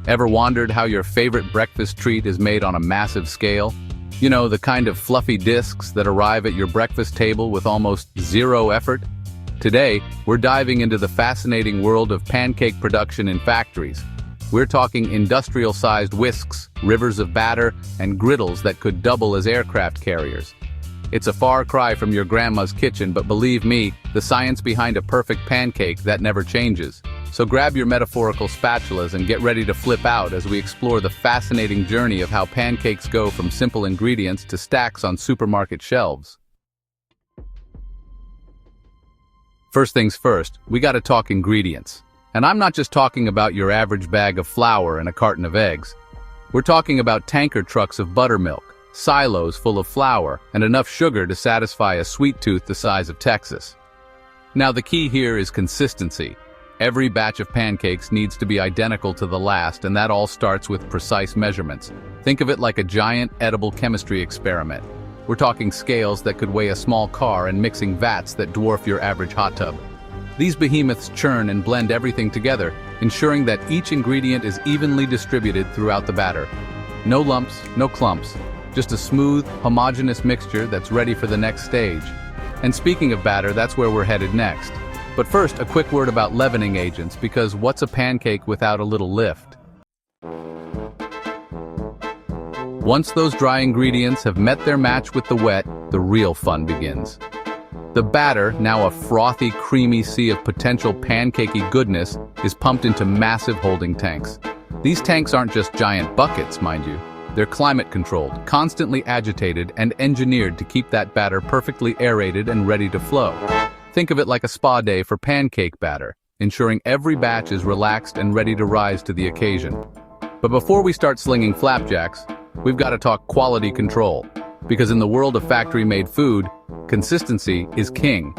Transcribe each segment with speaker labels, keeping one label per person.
Speaker 1: Ever wondered how your favorite breakfast treat is made on a massive scale? You know, the kind of fluffy discs that arrive at your breakfast table with almost zero effort? Today, we're diving into the fascinating world of pancake production in factories. We're talking industrial-sized whisks, rivers of batter, and griddles that could double as aircraft carriers. It's a far cry from your grandma's kitchen, but believe me, the science behind a perfect pancake that never changes. So grab your metaphorical spatulas and get ready to flip out as we explore the fascinating journey of how pancakes go from simple ingredients to stacks on supermarket shelves. First things first, we gotta talk ingredients. And I'm not just talking about your average bag of flour and a carton of eggs. We're talking about tanker trucks of buttermilk, silos full of flour, and enough sugar to satisfy a sweet tooth the size of Texas. Now the key here is consistency. Every batch of pancakes needs to be identical to the last, and that all starts with precise measurements. Think of it like a giant edible chemistry experiment. We're talking scales that could weigh a small car and mixing vats that dwarf your average hot tub. These behemoths churn and blend everything together, ensuring that each ingredient is evenly distributed throughout the batter. No lumps, no clumps, just a smooth, homogeneous mixture that's ready for the next stage. And speaking of batter, that's where we're headed next. But first, a quick word about leavening agents, because what's a pancake without a little lift? Once those dry ingredients have met their match with the wet, the real fun begins. The batter, now a frothy, creamy sea of potential pancakey goodness, is pumped into massive holding tanks. These tanks aren't just giant buckets, mind you. They're climate-controlled, constantly agitated, and engineered to keep that batter perfectly aerated and ready to flow. Think of it like a spa day for pancake batter, ensuring every batch is relaxed and ready to rise to the occasion. But before we start slinging flapjacks, we've got to talk quality control. Because in the world of factory-made food, consistency is king.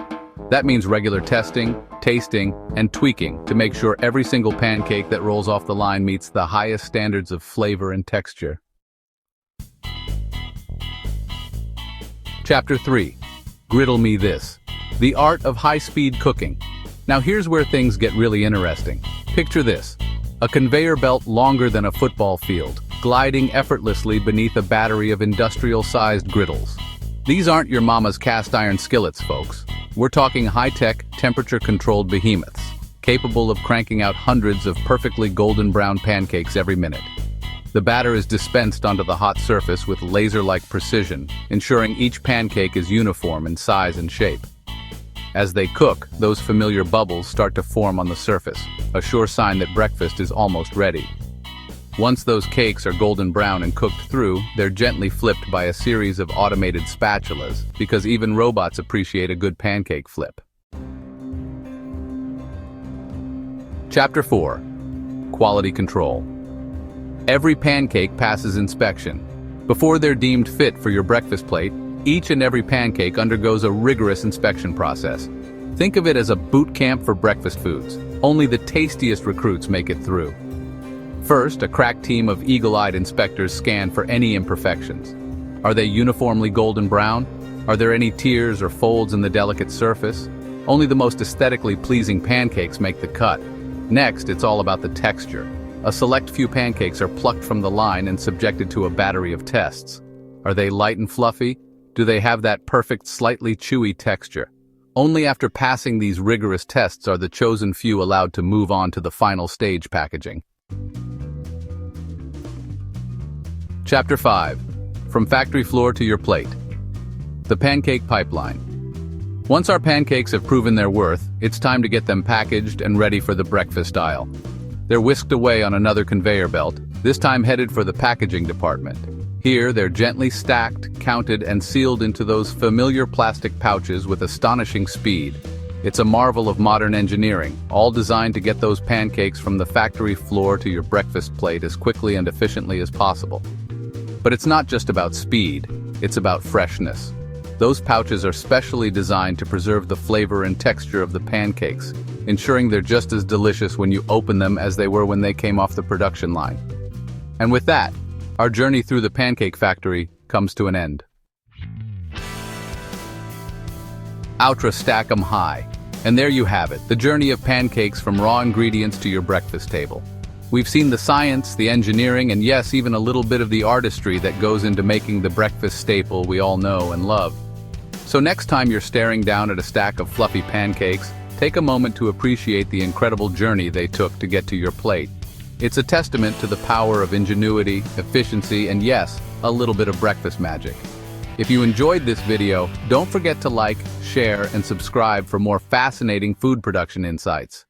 Speaker 1: That means regular testing, tasting, and tweaking to make sure every single pancake that rolls off the line meets the highest standards of flavor and texture. Chapter 3. Griddle Me This. The art of high-speed cooking. Now here's where things get really interesting. Picture this. A conveyor belt longer than a football field, gliding effortlessly beneath a battery of industrial-sized griddles. These aren't your mama's cast-iron skillets, folks. We're talking high-tech, temperature-controlled behemoths, capable of cranking out hundreds of perfectly golden brown pancakes every minute. The batter is dispensed onto the hot surface with laser-like precision, ensuring each pancake is uniform in size and shape. As they cook, those familiar bubbles start to form on the surface, a sure sign that breakfast is almost ready. Once those cakes are golden brown and cooked through, they're gently flipped by a series of automated spatulas, because even robots appreciate a good pancake flip. Chapter 4. Quality Control. Every pancake passes inspection. Before they're deemed fit for your breakfast plate, each and every pancake undergoes a rigorous inspection process. Think of it as a boot camp for breakfast foods. Only the tastiest recruits make it through. First, a crack team of eagle-eyed inspectors scan for any imperfections. Are they uniformly golden brown? Are there any tears or folds in the delicate surface? Only the most aesthetically pleasing pancakes make the cut. Next, it's all about the texture. A select few pancakes are plucked from the line and subjected to a battery of tests. Are they light and fluffy? Do they have that perfect, slightly chewy texture? Only after passing these rigorous tests are the chosen few allowed to move on to the final stage packaging. Chapter 5. From factory floor to your plate. The pancake pipeline. Once our pancakes have proven their worth, it's time to get them packaged and ready for the breakfast aisle. They're whisked away on another conveyor belt, this time headed for the packaging department. Here, they're gently stacked, counted, and sealed into those familiar plastic pouches with astonishing speed. It's a marvel of modern engineering, all designed to get those pancakes from the factory floor to your breakfast plate as quickly and efficiently as possible. But it's not just about speed, it's about freshness. Those pouches are specially designed to preserve the flavor and texture of the pancakes, ensuring they're just as delicious when you open them as they were when they came off the production line. And with that, our journey through the pancake factory comes to an end. Outra stack 'em high. And there you have it, the journey of pancakes from raw ingredients to your breakfast table. We've seen the science, the engineering, and yes, even a little bit of the artistry that goes into making the breakfast staple we all know and love. So next time you're staring down at a stack of fluffy pancakes, take a moment to appreciate the incredible journey they took to get to your plate. It's a testament to the power of ingenuity, efficiency, and yes, a little bit of breakfast magic. If you enjoyed this video, don't forget to like, share, and subscribe for more fascinating food production insights.